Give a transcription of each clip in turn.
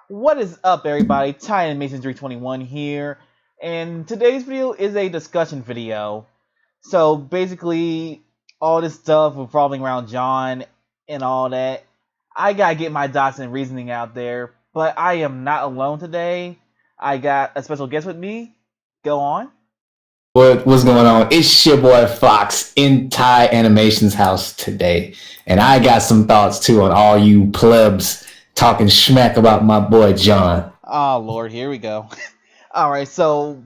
What is up, everybody? Ty Mason 321 here, and today's video is a discussion video. So basically, all this stuff revolving around John and all that, I gotta get my thoughts and reasoning out there. But I am not alone today. I got a special guest with me. Go on. What's going on? It's your boy Fox in Thai Animation's house today, and I got some thoughts too on all you plebs talking smack about my boy John. Oh Lord, here we go. All right, so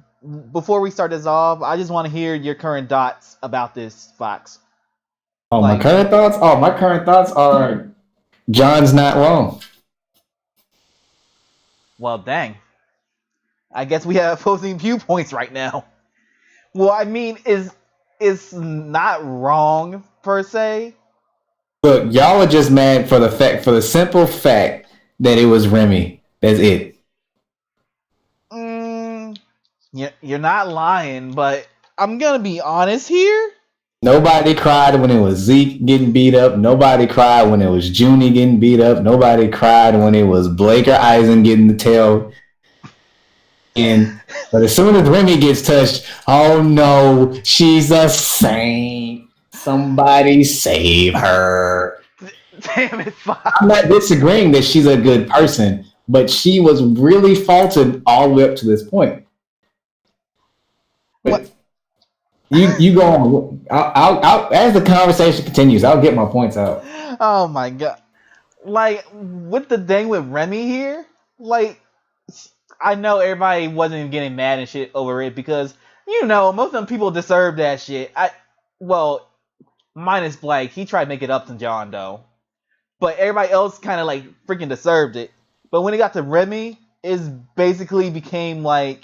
before we start this off, I just want to hear your current thoughts about this, Fox. Oh, my current thoughts? Oh, my current thoughts are John's not wrong. Well, dang. I guess we have opposing viewpoints right now. Well, I mean, it's not wrong per se. Look, y'all are just mad for the simple fact that it was Remy. That's it. You're not lying, but I'm gonna be honest here. Nobody cried when it was Zeke getting beat up. Nobody cried when it was Junie getting beat up. Nobody cried when it was Blake or Eisen getting the tail. But as soon as Remy gets touched, oh no, she's a saint. Somebody save her. Damn it, Fox. I'm not disagreeing that she's a good person, but she was really faulted all the way up to this point. What? You go on. I'll as the conversation continues, I'll get my points out. Oh my god. Like, with the thing with Remy here, like, I know everybody wasn't getting mad and shit over it because, most of them people deserve that shit. Well, minus Blake, he tried to make it up to John though. But everybody else kind of like freaking deserved it. But when it got to Remy, it basically became like,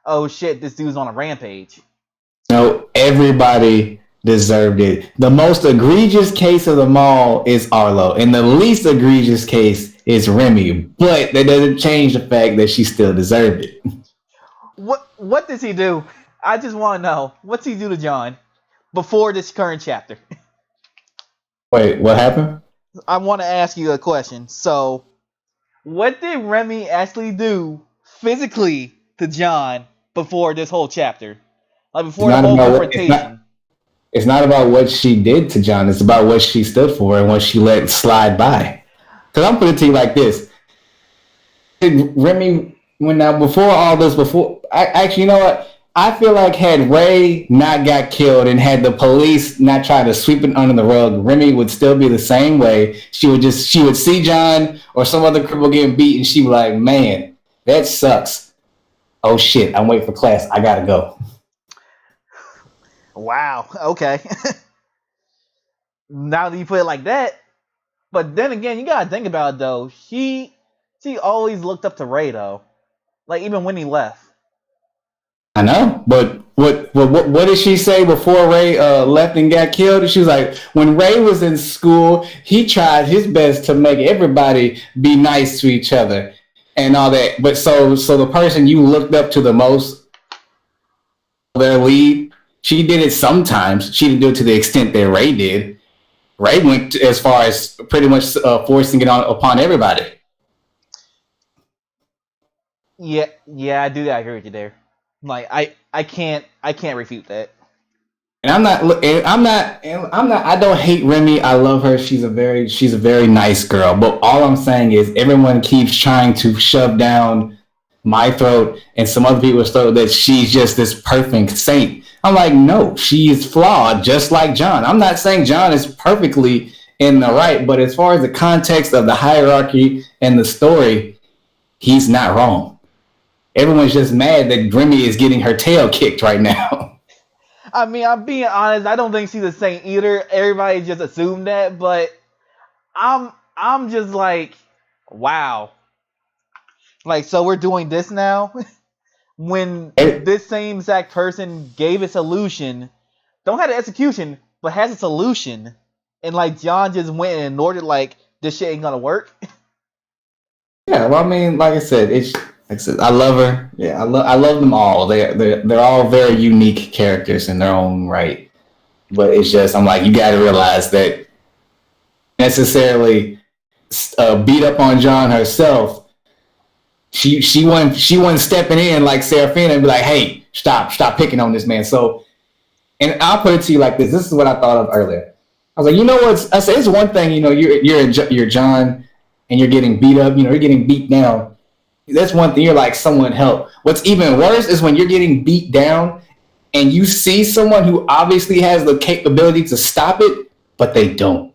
oh shit, this dude's on a rampage. No, everybody deserved it. The most egregious case of them all is Arlo, and the least egregious case is Remy. But that doesn't change the fact that she still deserved it. What does he do? I just want to know. What's he do to John before this current chapter? Wait, what happened? I want to ask you a question. So, what did Remy actually do physically to John before this whole chapter? Like before the whole confrontation. It's not about what she did to John. It's about what she stood for and what she let slide by. Because I'm putting it to you like this. Remy, before all this, actually, you know what? I feel like had Ray not got killed and had the police not tried to sweep it under the rug, Remy would still be the same way. She would see John or some other cripple getting beat and she would be like, man, that sucks. Oh shit, I'm waiting for class. I gotta go. Wow, okay. Now that you put it like that, but then again, you gotta think about it though. She always looked up to Ray though. Like even when he left. I know, but what did she say before Ray left and got killed? She was like, when Ray was in school, he tried his best to make everybody be nice to each other and all that. But so the person you looked up to the most, their lead, she did it sometimes. She didn't do it to the extent that Ray did. Ray went as far as pretty much forcing it upon everybody. Yeah, I do agree with you there. Like I can't refute that. And I don't hate Remy. I love her. She's a very nice girl. But all I'm saying is everyone keeps trying to shove down my throat and some other people's throat that she's just this perfect saint. I'm like, no, she is flawed, just like John. I'm not saying John is perfectly in the right, but as far as the context of the hierarchy and the story, he's not wrong. Everyone's just mad that Remy is getting her tail kicked right now. I mean, I'm being honest. I don't think she's a saint either. Everybody just assumed that, but I'm just like, wow. Like, so we're doing this now? When this same exact person gave a solution, don't have the execution, but has a solution, and like John just went and ignored it, like this shit ain't gonna work. Yeah, well, I mean, like I said, I love her. Yeah, I love them all. They're all very unique characters in their own right. But it's just I'm like, you got to realize that necessarily beat up on John herself she wasn't stepping in like Seraphina and be like, hey, stop picking on this man. So, and I'll put it to you like this. This is what I thought of earlier. I was like, you know what? I said it's one thing, you're John and you're getting beat up, you're getting beat down. That's one thing. You're like, someone help. What's even worse is when you're getting beat down and you see someone who obviously has the capability to stop it, but they don't.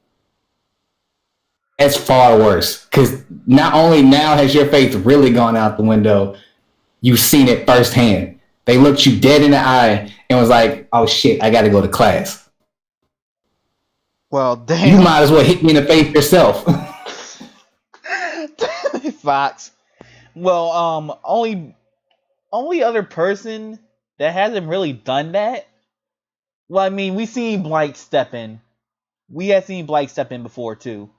That's far worse, because not only now has your faith really gone out the window, you've seen it firsthand. They looked you dead in the eye and was like, oh shit, I gotta go to class. Well, damn. You might as well hit me in the face yourself. Fox. Well, only other person that hasn't really done that. Well, I mean, we seen Blake step in. We had seen Blake step in before too.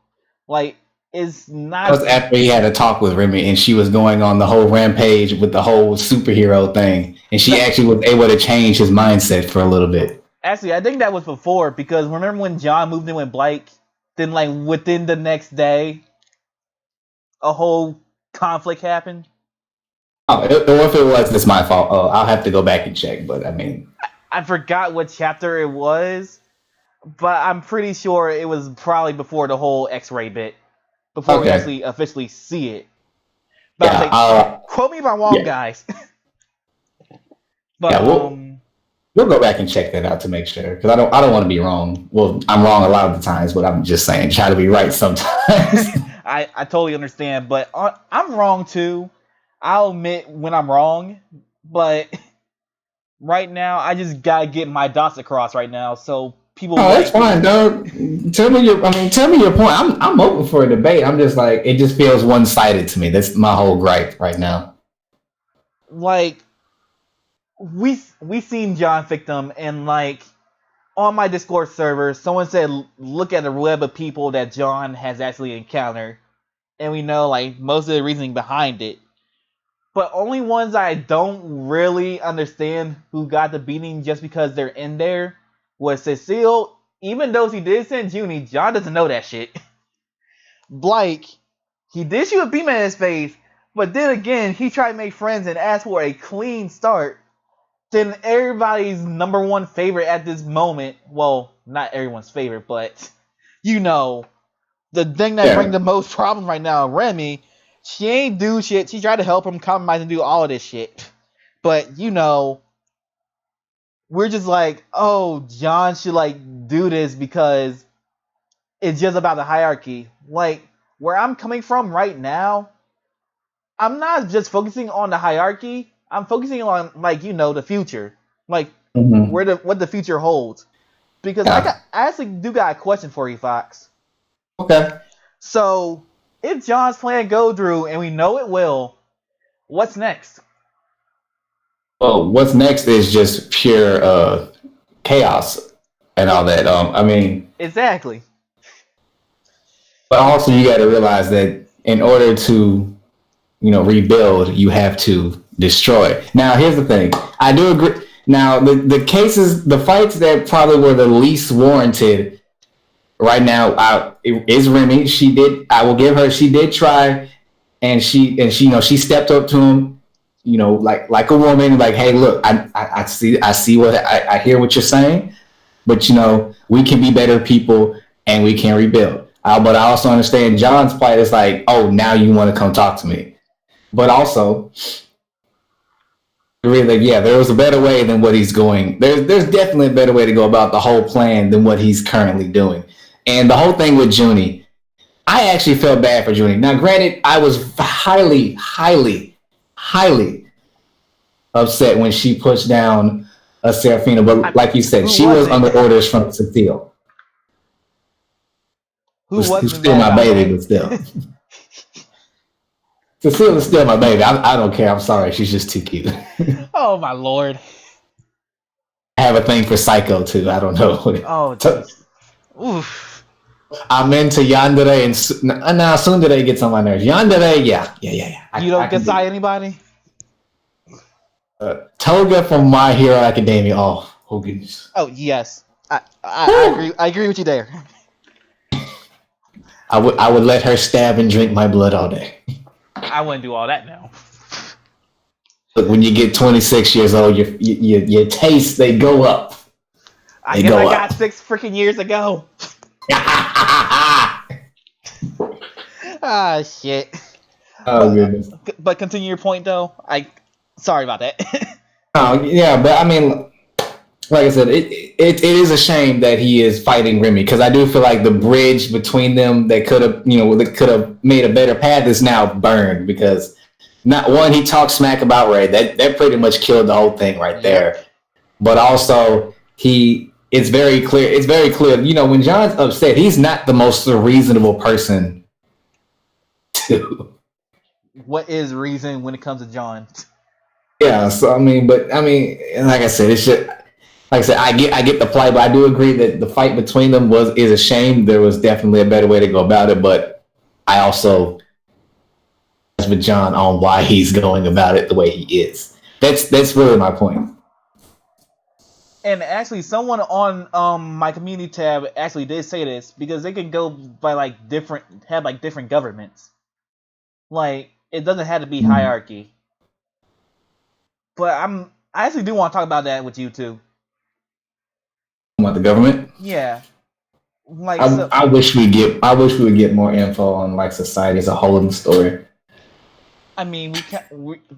Like, it's not. That was after he had a talk with Remy, and she was going on the whole rampage with the whole superhero thing, and she actually was able to change his mindset for a little bit. Actually, I think that was before, because remember when John moved in with Blake? Then, like, within the next day, a whole conflict happened. Oh, if it was, it's my fault. Oh, I'll have to go back and check. But I mean, I forgot what chapter it was, but I'm pretty sure it was probably before the whole X-ray bit, before we actually officially see it. But yeah, quote me if I'm wrong, guys. But yeah, we'll go back and check that out to make sure, because I don't want to be wrong. Well, I'm wrong a lot of the times, but I'm just saying, try to be right sometimes. I totally understand, but I'm wrong too. I'll admit when I'm wrong, but right now I just gotta get my dots across right now, so people. Oh, that's fine, dog. Tell me your point. I'm open for a debate. I'm just like, it just feels one sided to me. That's my whole gripe right now. Like, we seen John victim, and like on my Discord server, someone said look at the web of people that John has actually encountered, and we know like most of the reasoning behind it. But only ones I don't really understand who got the beating just because they're in there was Cecile. Even though he did send Junie, John doesn't know that shit. Blake, he did shoot a beam in his face, but then again, he tried to make friends and ask for a clean start. Then everybody's number one favorite at this moment, well, not everyone's favorite, but the thing that brings the most problems right now, Remy. She ain't do shit. She tried to help him compromise and do all of this shit. But, we're just like, oh, John should, like, do this because it's just about the hierarchy. Like, where I'm coming from right now, I'm not just focusing on the hierarchy. I'm focusing on, like, the future. Like, what the future holds. Because I actually do got a question for you, Fox. Okay. So, if John's plan go through, and we know it will, what's next? Well, what's next is just pure chaos and all that. I mean, exactly. But also, you got to realize that in order to, rebuild, you have to destroy. Now, here's the thing. I do agree. Now, the cases, the fights that probably were the least warranted right now is Remy. She did. I will give her. She did try, and she stepped up to him. Like a woman. Like, hey, look, I see what I hear what you're saying, but we can be better people and we can rebuild. But I also understand John's plight is like, oh, now you want to come talk to me, but also. Really, yeah, there was a better way than what he's going. There's definitely a better way to go about the whole plan than what he's currently doing. And the whole thing with Junie, I actually felt bad for Junie. Now, granted, I was highly, highly, highly upset when she pushed down a Seraphina. But like you said, she was under orders from Cecile. Who's still my baby, but still. Cecile is still my baby. I don't care. I'm sorry. She's just too cute. Oh, my Lord. I have a thing for Psycho, too. I don't know. Oh, oof. I'm into Yandere and now Tsundere gets on my nerves. Yandere, yeah. You don't decide anybody? Toga from My Hero Academia. Oh goodness. Oh yes, I agree with you there. I would let her stab and drink my blood all day. I wouldn't do all that now. Look, when you get 26 years old, your tastes they go up. I guess I got 6 freaking years ago. Ah, shit. Oh goodness. But continue your point though. Sorry about that. Oh yeah, but I mean, like I said, it is a shame that he is fighting Remy because I do feel like the bridge between them that could have that could have made a better path is now burned because not one he talked smack about Ray that pretty much killed the whole thing right there, but also it's very clear when John's upset he's not the most reasonable person to. What is reason when it comes to John? Yeah, so like I said, it's just like I said, I get the plight, but I do agree that the fight between them is a shame. There was definitely a better way to go about it, but I also with John on why he's going about it the way he is. That's really my point. And actually, someone on my community tab actually did say this because they can go by different governments. Like it doesn't have to be hierarchy. But I actually do want to talk about that with you too. About the government? Yeah. Like I wish we would get more info on like society as a whole in the story. I mean,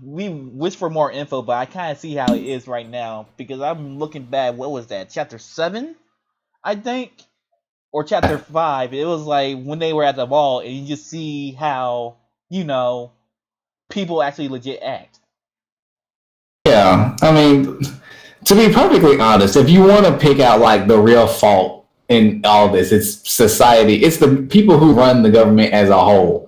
we wish for more info, but I kind of see how it is right now because I'm looking back. What was that? Chapter 7, I think, or chapter 5. It was like when they were at the ball, and you just see how people actually legit act. Yeah, I mean, to be perfectly honest, if you want to pick out like the real fault in all this, it's society. It's the people who run the government as a whole.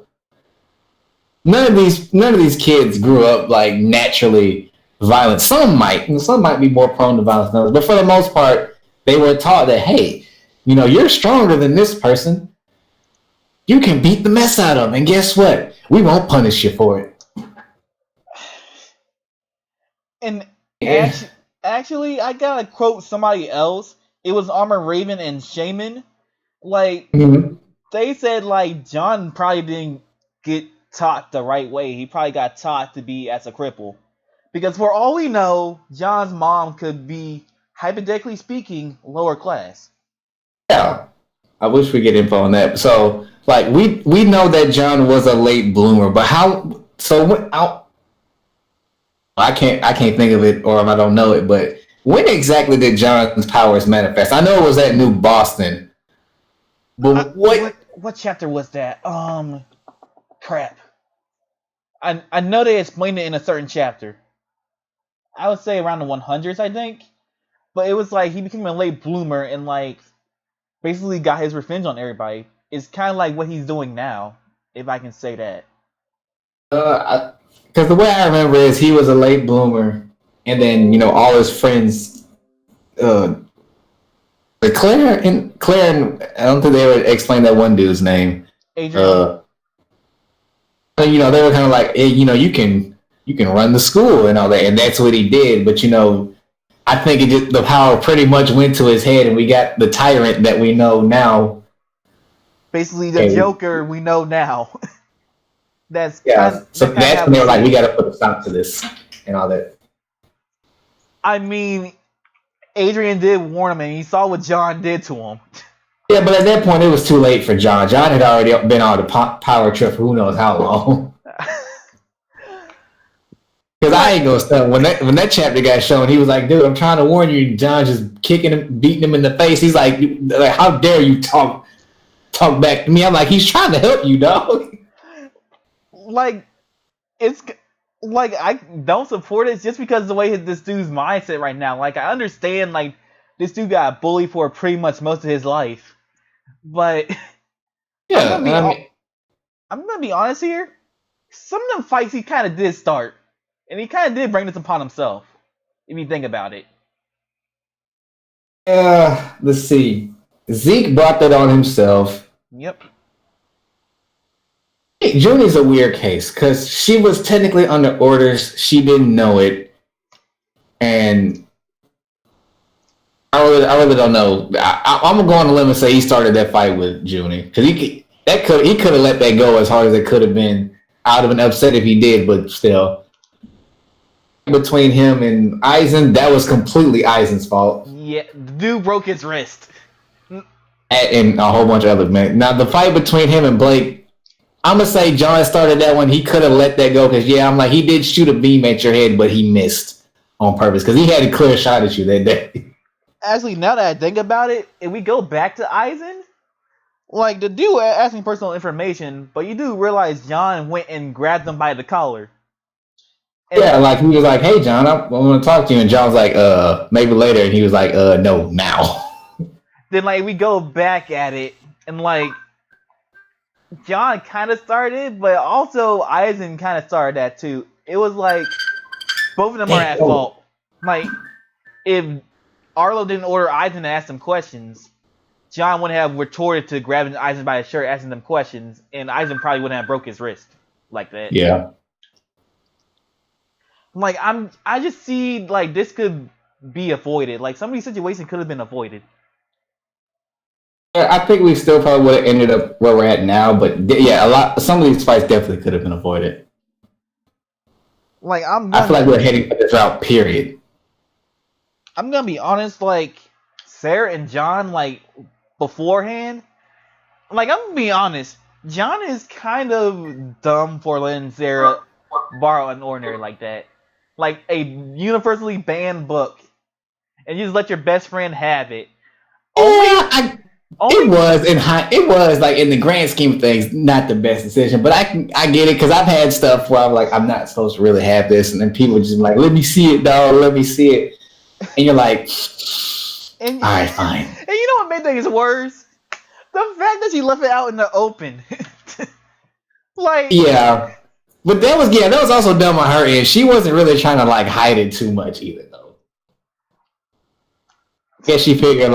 None of these kids grew up like naturally violent. Some might be more prone to violence than others, but for the most part, they were taught that hey, you're stronger than this person. You can beat the mess out of them, and guess what? We won't punish you for it. And actually, I gotta quote somebody else. It was Armor Raven and Shaman. Like they said, like John probably didn't get taught the right way. He probably got taught to be as a cripple. Because for all we know, John's mom could be, hypothetically speaking, lower class. Yeah, I wish we get info on that. So, like, we know that John was a late bloomer, but how? So what? I can't think of it, or if I don't know it. But when exactly did John's powers manifest? I know it was at New Boston, but what chapter was that? Crap. I know they explained it in a certain chapter. I would say around the 100s, I think. But it was like he became a late bloomer and like basically got his revenge on everybody. It's kind of like what he's doing now, if I can say that. Because the way I remember is he was a late bloomer, and then all his friends, Claire and I don't think they ever explained that one dude's name. Adrian. They were kind of like, hey, you can run the school and all that, and that's what he did. But I think the power pretty much went to his head, and we got the tyrant that we know now. Basically, the Joker we know now. So that's when they were like, we got to put a stop to this and all that. I mean, Adrian did warn him, and he saw what John did to him. Yeah, but at that point, it was too late for John. John had already been on the power trip for who knows how long. Because I ain't gonna stop. When that chapter got shown, he was like, "Dude, I'm trying to warn you." And John just kicking him, beating him in the face. He's like, "How dare you talk back to me?" I'm like, "He's trying to help you, dog." Like, it's like I don't support it just because of the way this dude's mindset right now. Like, I understand like this dude got bullied for pretty much most of his life, but yeah, I'm gonna be honest here. Some of them fights he kind of did start. And he kind of did bring this upon himself, if you think about it. Let's see. Zeke brought that on himself. Yep. Junie's a weird case because she was technically under orders. She didn't know it, and I really don't know. I'm gonna go on a limb and say he started that fight with Junie because he could have let that go as hard as it could have been. I would have been upset if he did, but still. between him and Eisen, that was completely Eisen's fault. Yeah, the dude broke his wrist. And a whole bunch of other men. Now, the fight between him and Blake, I'm going to say John started that one. He could have let that go because, I'm like, he did shoot a beam at your head, but he missed on purpose because he had a clear shot at you that day. Actually, now that I think about it, if we go back to Eisen, like, the dude asking personal information, but you do realize John went and grabbed him by the collar. And like, he was like, hey, John, I want to talk to you. And John was like, maybe later. And he was like, no, now. Then, like, we go back at it, and, like, John kind of started, but also Eisen kind of started that, too. It was like, both of them are at fault. Like, if Arlo didn't order Eisen to ask them questions, John wouldn't have retorted to grabbing Eisen by his shirt, asking them questions, and Eisen probably wouldn't have broke his wrist like that. Yeah. Like, I just see, like, this could be avoided. Like, some of these situations could have been avoided. Yeah, I think we still probably would have ended up where we're at now, but some of these fights definitely could have been avoided. Like, I feel like we're heading for this route, period. I'm gonna be honest, like, Sarah and John, like, beforehand, like, I'm gonna be honest, John is kind of dumb for letting Sarah borrow UnOrdinary like that. Like, a universally banned book, and you just let your best friend have it. It was like in the grand scheme of things, not the best decision, but I get it because I've had stuff where I'm like, I'm not supposed to really have this, and then people just like, let me see it, dog, let me see it, and you're like, all right, fine. And you know what made things worse? The fact that she left it out in the open. Like, yeah, but that was also dumb on her end. She wasn't really trying to like hide it too much either, though. Guess she figured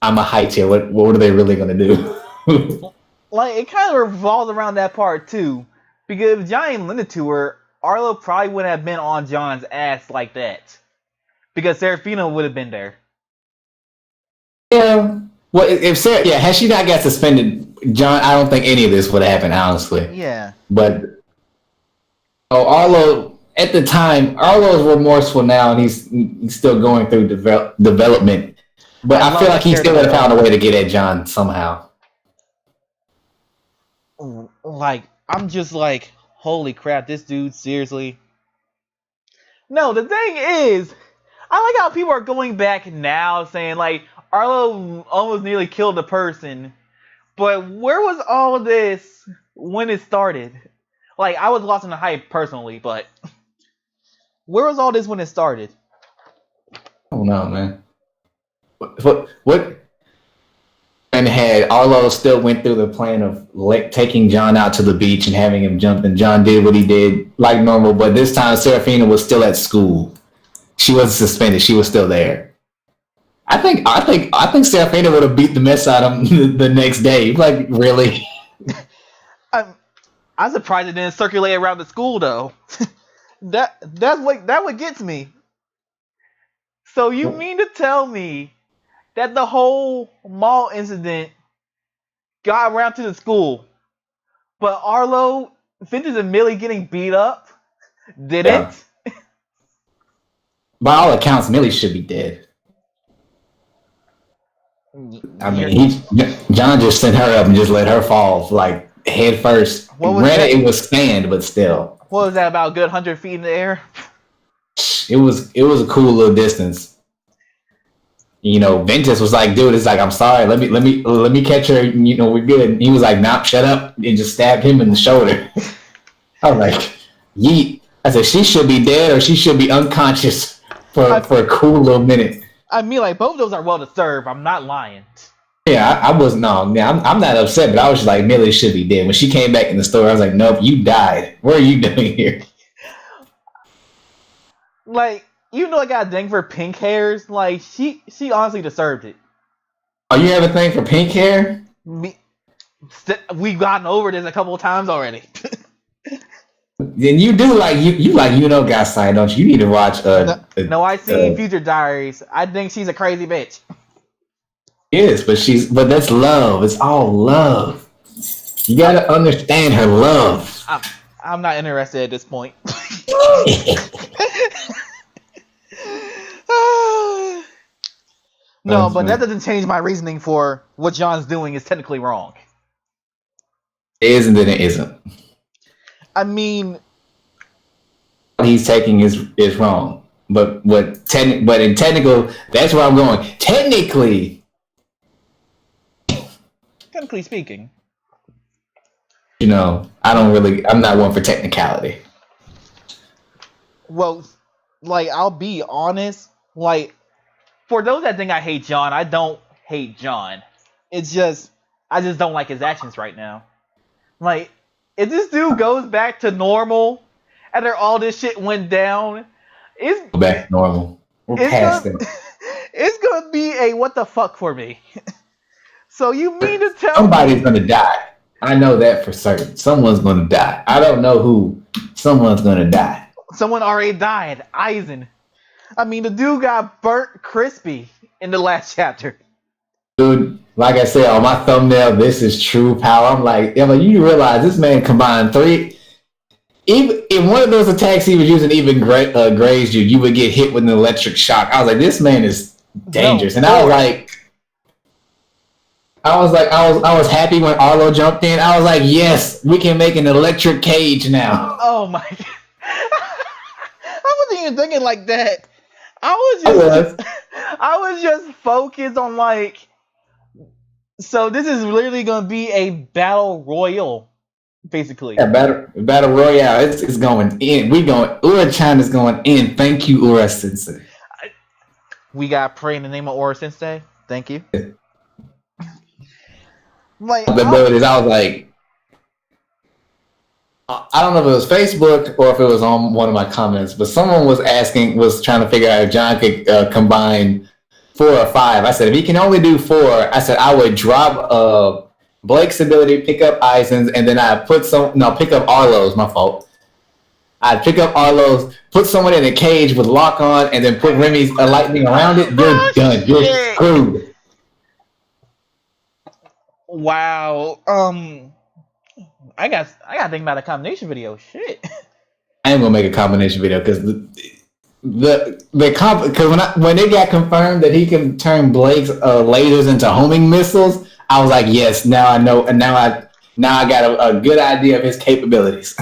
I'm a high tier. What are they really gonna do? Like, it kind of revolves around that part too, because if John ain't lent it to her, Arlo probably wouldn't have been on John's ass like that, because Serafina would have been there. Yeah. Well, if Sarah, had she not got suspended, John, I don't think any of this would have happened, honestly. Yeah. But Arlo, at the time, Arlo's remorseful now, and he's still going through development. But I feel like he still would have found a way to get at John somehow. Like, I'm just like, holy crap, this dude, seriously. No, the thing is, I like how people are going back now saying, like, Arlo almost nearly killed a person. But where was all of this when it started? Like, I was lost in the hype personally, but where was all this when it started? Oh no, man. What? And had Arlo still went through the plan of taking John out to the beach and having him jump, and John did what he did like normal, but this time Serafina was still at school. She wasn't suspended. She was still there. I think Serafina would have beat the mess out of him the next day. Like, really? I'm surprised it didn't circulate around the school though. That's what gets me. So you mean to tell me that the whole mall incident got around to the school, but Arlo, Finches and Millie getting beat up, didn't? Yeah. By all accounts, Millie should be dead. I mean, John just sent her up and just let her fall like head first. Granted, it was sand, but still. What was that, about a good 100 feet in the air? It was a cool little distance. You know, Ventus was like, dude, it's like, I'm sorry, let me catch her, you know, we're good. And he was like, nah, shut up, and just stabbed him in the shoulder. I was like, yeet. I said, she should be dead or she should be unconscious for a cool little minute. I mean, like, both of those are well deserved. I'm not lying. Yeah, I'm not upset, but I was just like, Millie should be dead. When she came back in the store, I was like, nope, you died. What are you doing here? Like, even though I got a thing for pink hairs, like, she honestly deserved it. Oh, you have a thing for pink hair? We've gotten over this a couple of times already. Then you do like you like Gasai, don't you? You need to watch. No, I see Future Diaries. I think she's a crazy bitch. Yes, but that's love. It's all love. You gotta understand her love. I'm not interested at this point. No, but that doesn't change my reasoning for what John's doing is technically wrong. It isn't, then it isn't. I mean, what he's taking is wrong. But in technical, that's where I'm going. Technically speaking, I'm not one for technicality. Well, like, I'll be honest, like, for those that think I hate John, I don't hate John. It's just, I just don't like his actions right now. Like, if this dude goes back to normal after all this shit went down, Go back to normal. We're past it. It's gonna be a what the fuck for me. So you mean to tell somebody's gonna die? I know that for certain. Someone's gonna die. I don't know who. Someone's gonna die. Someone already died. Eisen. I mean, the dude got burnt crispy in the last chapter. Dude, like I said on my thumbnail, this is true power. I'm like, you realize this man combined 3. Even in one of those attacks he was using, even grazed you would get hit with an electric shock. I was like, this man is dangerous. And I was happy when Arlo jumped in. I was like, yes, we can make an electric cage now. Oh my god. I wasn't even thinking like that. I was just focused on like, so this is literally gonna be a battle royal, basically. Yeah, battle royale. It's going in. Ura-chan is going in. Thank you, Ura Sensei. We got pray in the name of Ura Sensei. Thank you. Like, I was like, I don't know if it was Facebook or if it was on one of my comments, but someone was trying to figure out if John could combine 4 or 5. I said, if he can only do 4, I said I would drop Blake's ability, pick up Eisen's, and then I'd pick up Arlo's, my fault. I'd pick up Arlo's, put someone in a cage with lock on, and then put Remy's lightning around it. You're done. You're screwed. Wow. I got to think about a combination video. Shit. I ain't gonna make a combination video because when it got confirmed that he can turn Blake's lasers into homing missiles, I was like, yes, now I know, and now I got a good idea of his capabilities.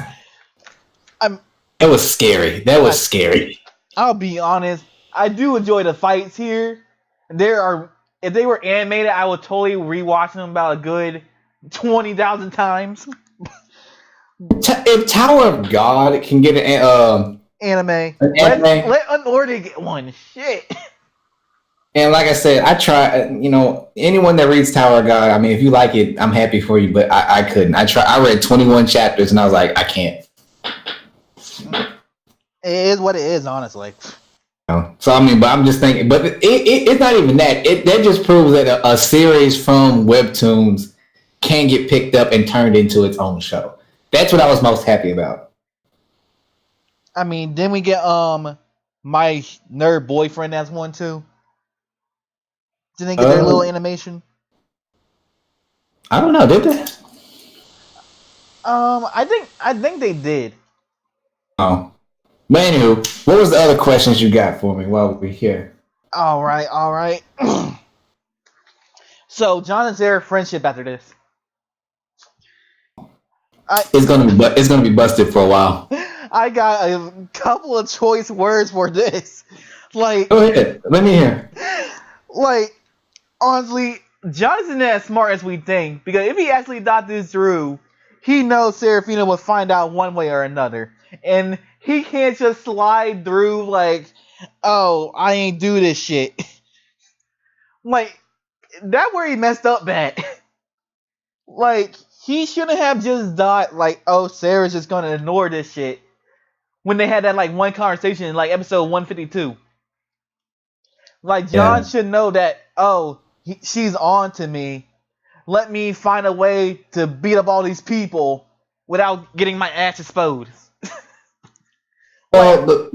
It was scary. That was scary. I'll be honest. I do enjoy the fights here. If they were animated, I would totally rewatch them about a good 20,000 times. If Tower of God can get an anime, let UnOrdinary get one. Shit. And like I said, I try. Anyone that reads Tower of God, I mean, if you like it, I'm happy for you. But I couldn't. I read 21 chapters, and I was like, I can't. It is what it is, honestly. So I mean, but I'm just thinking. But it's not even that. That just proves that a series from webtoons can get picked up and turned into its own show. That's what I was most happy about. I mean, then we get My Nerd Boyfriend as one too. Did they get their little animation? I don't know. Did they? I think they did. Oh. But anywho, what was the other questions you got for me while we're here? All right. So, John and Sarah friendship after this. It's gonna be busted for a while. I got a couple of choice words for this. Like, go ahead. Let me hear. Like, honestly, John isn't as smart as we think, because if he actually thought this through, he knows Serafina would find out one way or another. And he can't just slide through like, oh, I ain't do this shit. Like, that's where he messed up bad. Like, he shouldn't have just thought like, oh, Sarah's just gonna ignore this shit. When they had that like one conversation in like episode 152. Like, John should know that, oh, she's on to me. Let me find a way to beat up all these people without getting my ass exposed. Well,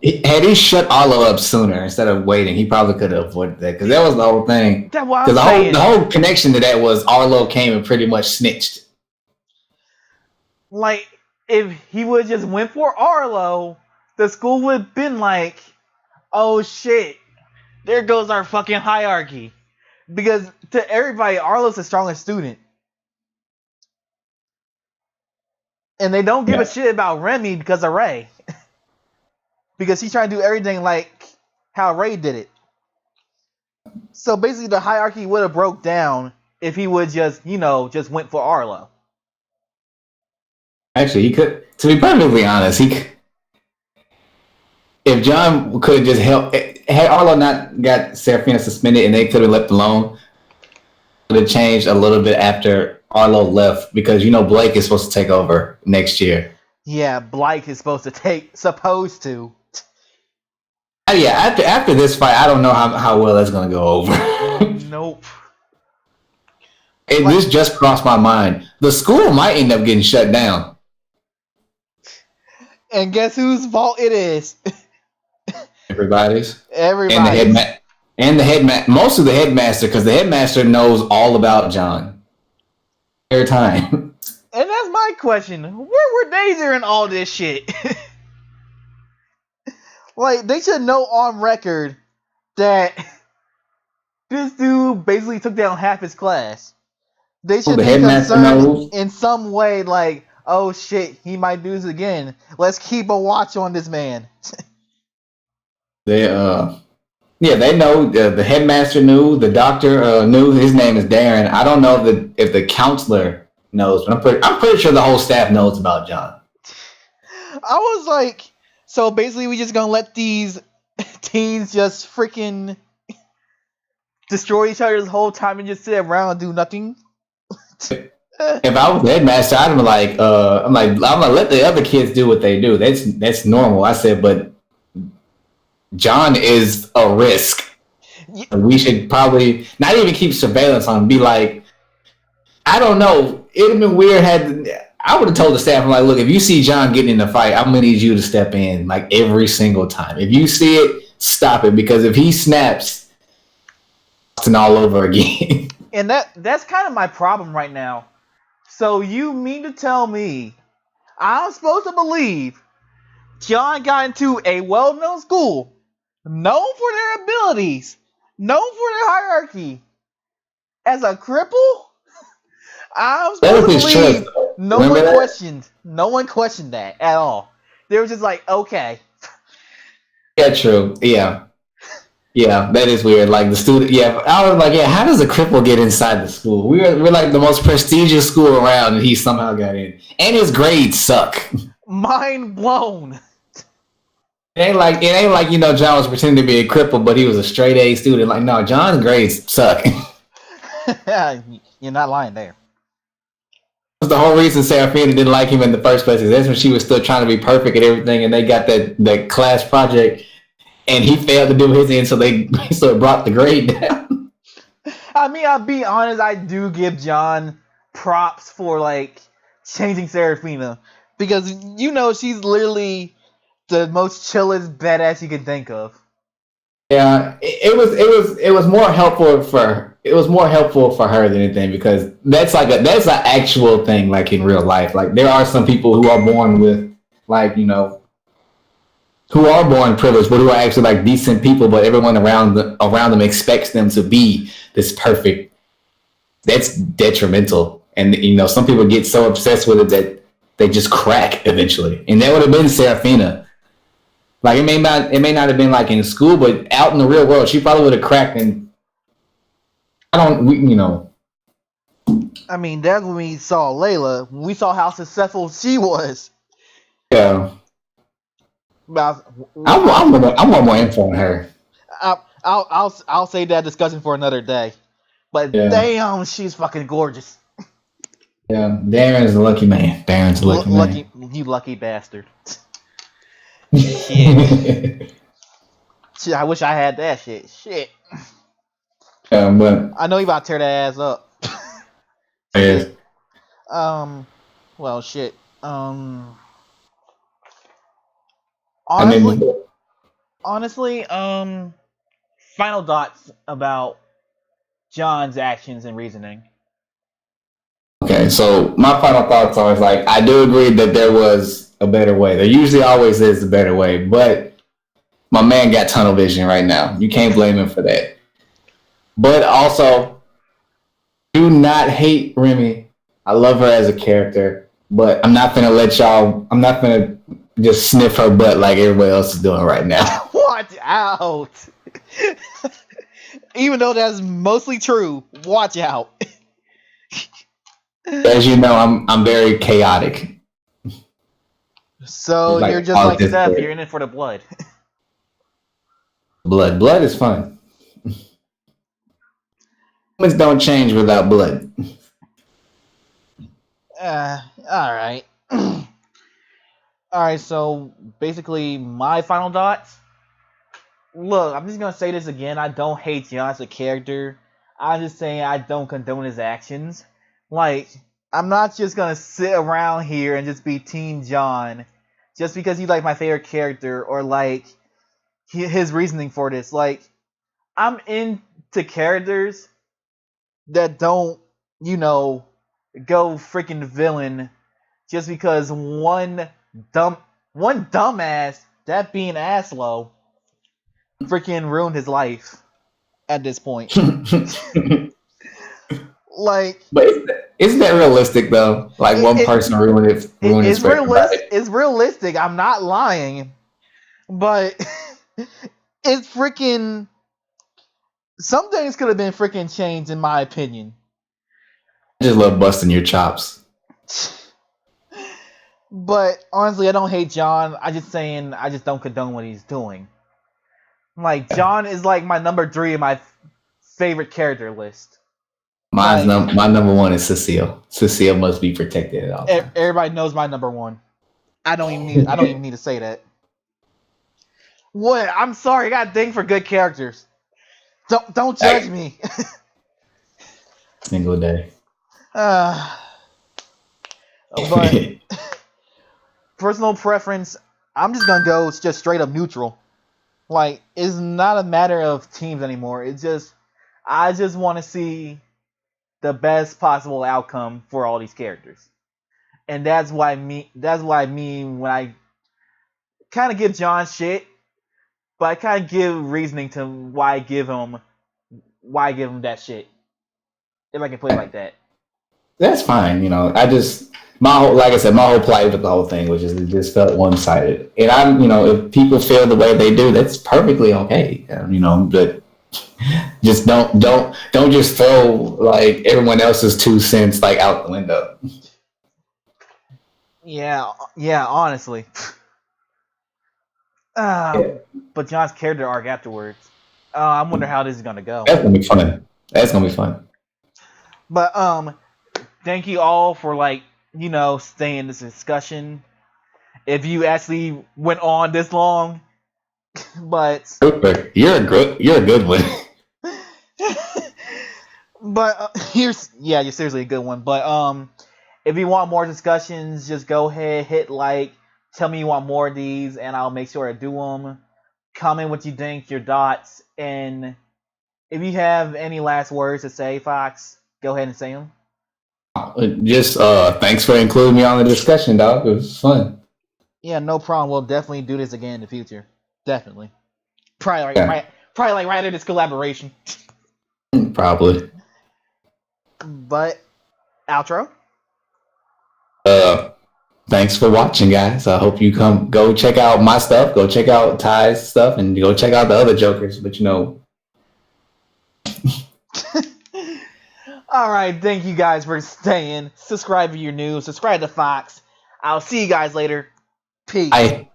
had he shut Arlo up sooner instead of waiting, he probably could have avoided that, because that was the whole thing. That's what I'm saying. The whole connection to that was Arlo came and pretty much snitched. Like, if he would just went for Arlo, the school would have been like, oh shit, there goes our fucking hierarchy. Because to everybody, Arlo's the strongest student. And they don't give a Yeah. shit about Remy because of Ray. Because he's trying to do everything like how Ray did it. So basically the hierarchy would have broke down if he would just, just went for Arlo. Actually, he could. To be perfectly honest, if John could have just helped, had Arlo not got Seraphina suspended and they could have left alone, it would have changed a little bit after Arlo left because Blake is supposed to take over next year. Yeah, Blake is supposed to. Yeah, after this fight, I don't know how well that's gonna go over. Nope. This just crossed my mind. The school might end up getting shut down. And guess whose fault it is? Everybody's. Everybody's. And the headmaster, most of the headmaster, because the headmaster knows all about John. Every time. And that's my question. Where were they during all this shit? Like, they should know on record that this dude basically took down half his class. They should be concerned in some way, like, oh shit, he might do this again. Let's keep a watch on this man. They know. The headmaster knew. The doctor knew. His name is Darren. I don't know if the counselor knows, but I'm pretty sure the whole staff knows about John. I was like, so basically we just gonna let these teens just freaking destroy each other the whole time and just sit around and do nothing? If I was the headmaster, I'd be like, I'm gonna let the other kids do what they do. That's normal. I said, but John is a risk. Yeah. We should probably not even keep surveillance on him. Be like, I don't know. It'd have been weird I would have told the staff, I'm like, look, if you see John getting in a fight, I'm gonna need you to step in like every single time. If you see it, stop it, because if he snaps, it's all over again. And that's kind of my problem right now. So you mean to tell me I'm supposed to believe John got into a well-known school, known for their abilities, known for their hierarchy, as a cripple? I'm supposed to believe no one questioned that at all. They were just like, okay. Yeah, true. Yeah. Yeah, that is weird. Like the student, yeah. I was like, yeah, how does a cripple get inside the school? We're like the most prestigious school around, and he somehow got in. And his grades suck. Mind blown. It ain't like John was pretending to be a cripple, but he was a straight A student. Like, no, John's grades suck. You're not lying there. That's the whole reason Seraphina didn't like him in the first place. Is that's when she was still trying to be perfect at everything, and they got that class project. And he failed to do his end, so they brought the grade down. I mean, I'll be honest, I do give John props for, like, changing Seraphina. Because, she's literally the most chillest badass you can think of. Yeah, it was more helpful for her than anything, because that's an actual thing, like in real life. Like, there are some people who are born with, like, who are born privileged, but who are actually like decent people, but everyone around them expects them to be this perfect. That's detrimental. And some people get so obsessed with it that they just crack eventually. And that would have been Seraphina. Like, it may not have been like in school, but out in the real world, she probably would have cracked. And I mean, that's when we saw Layla. We saw how successful she was. Yeah. I want more info on her. I'll save that discussion for another day. But damn, she's fucking gorgeous. Yeah, Darren's a lucky man. Darren's a lucky man. You lucky bastard. Shit. Shit, I wish I had that shit. Shit. But I know you about to tear that ass up. Yes. Well, shit. Honestly, final thoughts about John's actions and reasoning. Okay, Okay, so my final thoughts are like I do agree that there was a better way. There usually always is a better way, but my man got tunnel vision right now. You can't blame him for that. But also, do not hate Remy. I love her as a character, but I'm not gonna let y'all. I'm not gonna just sniff her butt like everybody else is doing right now. Watch out. Even though that's mostly true, watch out. As you know, I'm very chaotic. So Like you're just all like this Steph, you're in it for the blood. blood. Blood is fun. Humans don't change without blood. Alright. Alright, so basically my final thoughts. Look, I'm just gonna say this again. I don't hate John as a character. I'm just saying I don't condone his actions. Like, I'm not just gonna sit around here and just be Team John just because he's like my favorite character or like his reasoning for this. Like, I'm into characters that don't, go freaking villain just because one dumbass, that being Aslo, freaking ruined his life at this point. Like, But isn't that realistic though? Like one person ruined it it's for everybody. realistic. It's realistic. I'm not lying, but it's freaking. Some things could have been freaking changed, in my opinion. I just love busting your chops. But honestly, I don't hate John. I just don't condone what he's doing. Like, John is like my number 3 in my favorite character list. My number one is Cecile. Cecile must be protected at all times. Everybody knows my number 1. I don't even need to say that. What? I'm sorry. I got a thing for good characters. Don't judge me. Single day. But personal preference, I'm just gonna go just straight up neutral. Like, it's not a matter of teams anymore. It's just I just want to see the best possible outcome for all these characters, and that's why when I kind of give John shit, but I kind of give reasoning to why I give him that shit. If I can put it like that. That's fine. Like I said, my whole plight with the whole thing was just it just felt one sided. And if people feel the way they do, that's perfectly okay. But just don't just throw like everyone else's 2 cents like out the window. Yeah, honestly. But John's character arc afterwards. I wonder how this is gonna go. That's gonna be fun. But thank you all for staying in this discussion. If you actually went on this long, but Super. You're a good one. but you're seriously a good one. But if you want more discussions, just go ahead, hit like, tell me you want more of these, and I'll make sure I do them. Comment what you think, your thoughts, and if you have any last words to say, Fox, go ahead and say them. Just thanks for including me on the discussion, dog. It was fun. Yeah, no problem. We'll definitely do this again in the future. Definitely. Probably right after this collaboration. Probably. But outro. Thanks for watching, guys. I hope you go check out my stuff, go check out Ty's stuff, and go check out the other Jokers. But All right, thank you guys for staying. Subscribe if you're new. Subscribe to Fox. I'll see you guys later. Peace. Bye.